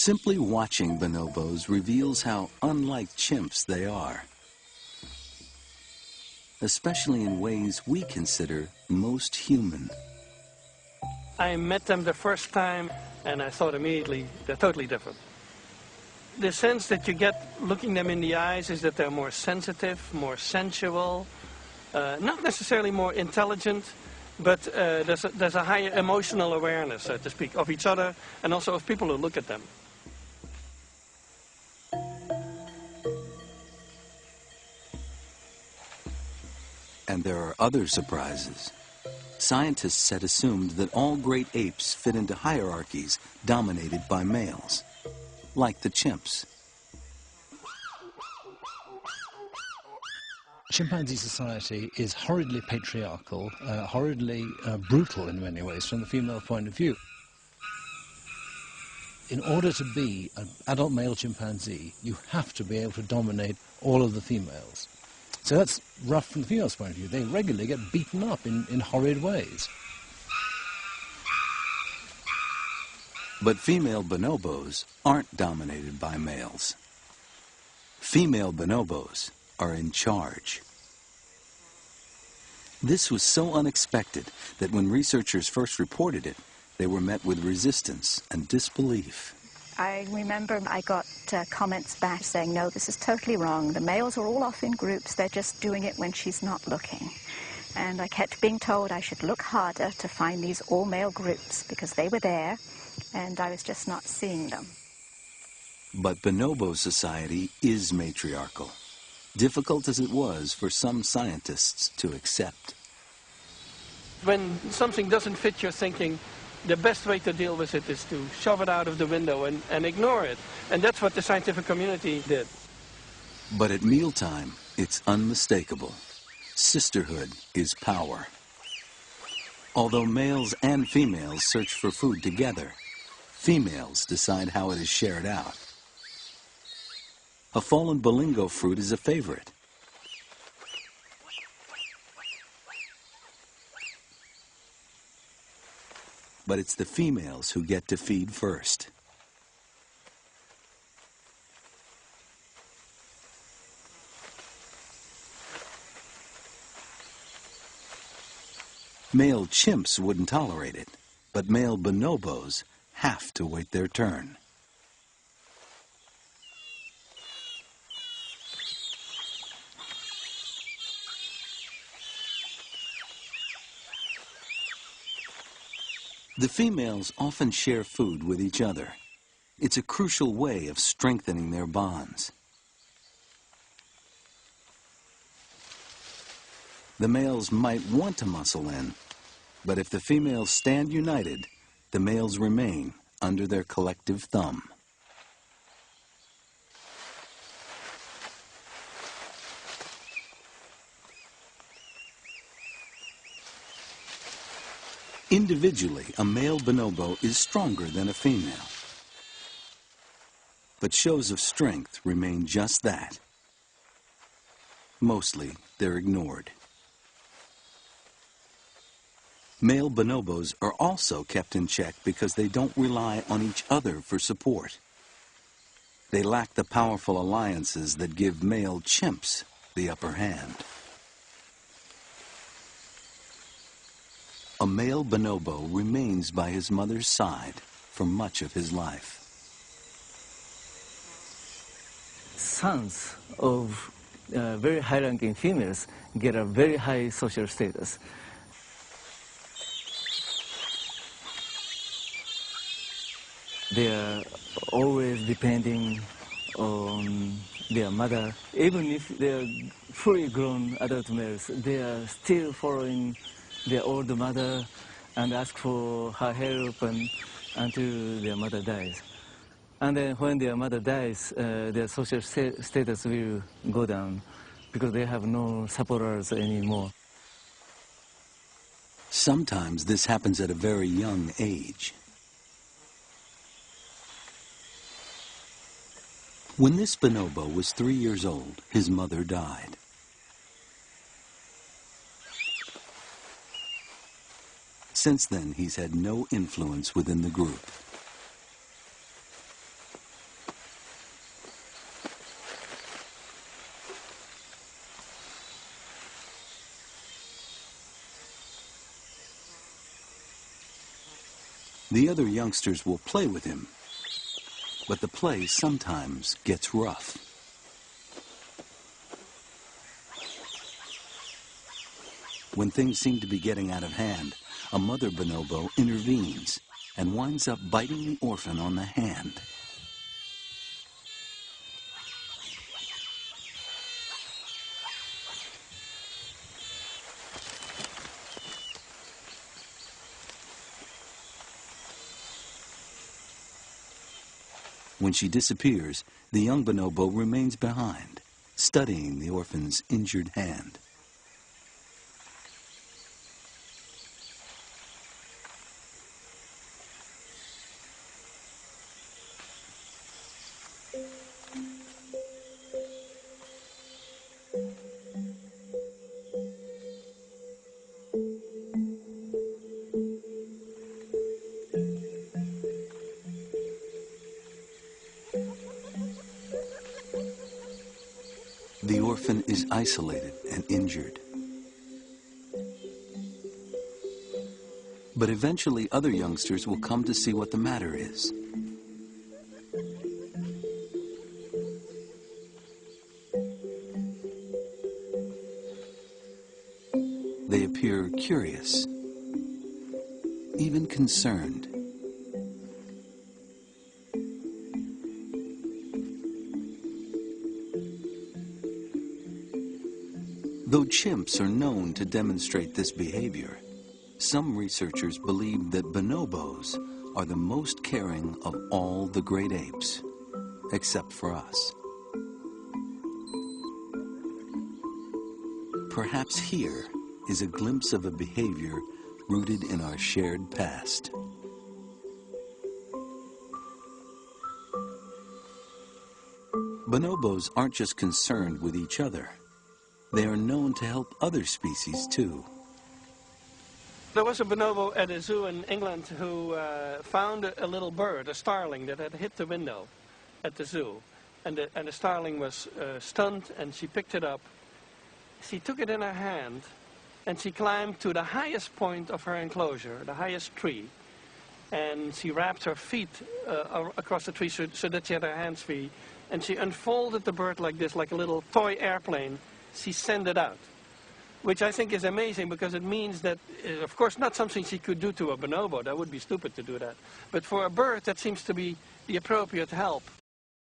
Simply watching bonobos reveals how unlike chimps they are, especially in ways we consider most human. I met them the first time and I thought immediately they're totally different. The sense that you get looking them in the eyes is that they're more sensitive, more sensual, not necessarily more intelligent, but there's a higher emotional awareness, so to speak, of each other and also of people who look at them. And there are other surprises. Scientists had assumed that all great apes fit into hierarchies dominated by males, like the chimps. Chimpanzee society is horridly patriarchal, horridly brutal in many ways from the female point of view. In order to be an adult male chimpanzee, you have to be able to dominate all of the females. So that's rough from the female's point of view. They regularly get beaten up in horrid ways. But female bonobos aren't dominated by males. Female bonobos are in charge. This was so unexpected that when researchers first reported it, they were met with resistance and disbelief. I remember I got comments back saying, no, this is totally wrong. The males are all off in groups. They're just doing it when she's not looking. And I kept being told I should look harder to find these all-male groups because they were there and I was just not seeing them. But bonobo society is matriarchal, difficult as it was for some scientists to accept. When something doesn't fit your thinking, the best way to deal with it is to shove it out of the window and ignore it. And that's what the scientific community did. But at mealtime, it's unmistakable. Sisterhood is power. Although males and females search for food together, females decide how it is shared out. A fallen bolingo fruit is a favorite. But it's the females who get to feed first. Male chimps wouldn't tolerate it, but male bonobos have to wait their turn. The females often share food with each other. It's a crucial way of strengthening their bonds. The males might want to muscle in, but if the females stand united, the males remain under their collective thumb. Individually, a male bonobo is stronger than a female. But shows of strength remain just that. Mostly, they're ignored. Male bonobos are also kept in check because they don't rely on each other for support. They lack the powerful alliances that give male chimps the upper hand. A male bonobo remains by his mother's side for much of his life. Sons of very high-ranking females get a very high social status. They are always depending on their mother. Even if they are fully grown adult males, they are still following their old mother and ask for her help until their mother dies. And then when their mother dies, their social status will go down because they have no supporters anymore. Sometimes this happens at a very young age. When this bonobo was 3 years old, his mother died. Since then, he's had no influence within the group. The other youngsters will play with him, but the play sometimes gets rough. When things seem to be getting out of hand, a mother bonobo intervenes and winds up biting the orphan on the hand. When she disappears, the young bonobo remains behind, studying the orphan's injured hand. The orphan is isolated and injured. But eventually other youngsters will come to see what the matter is. They appear curious, even concerned. Though chimps are known to demonstrate this behavior, some researchers believe that bonobos are the most caring of all the great apes, except for us. Perhaps here is a glimpse of a behavior rooted in our shared past. Bonobos aren't just concerned with each other. They are known to help other species too. There was a bonobo at a zoo in England who found a little bird, a starling, that had hit the window at the zoo. And the starling was stunned, and she picked it up. She took it in her hand, and she climbed to the highest point of her enclosure, the highest tree. And she wrapped her feet across the tree so that she had her hands free. And she unfolded the bird like this, like a little toy airplane. She sent it out, which I think is amazing because it means that, of course, not something she could do to a bonobo. That would be stupid to do that. But for a bird, that seems to be the appropriate help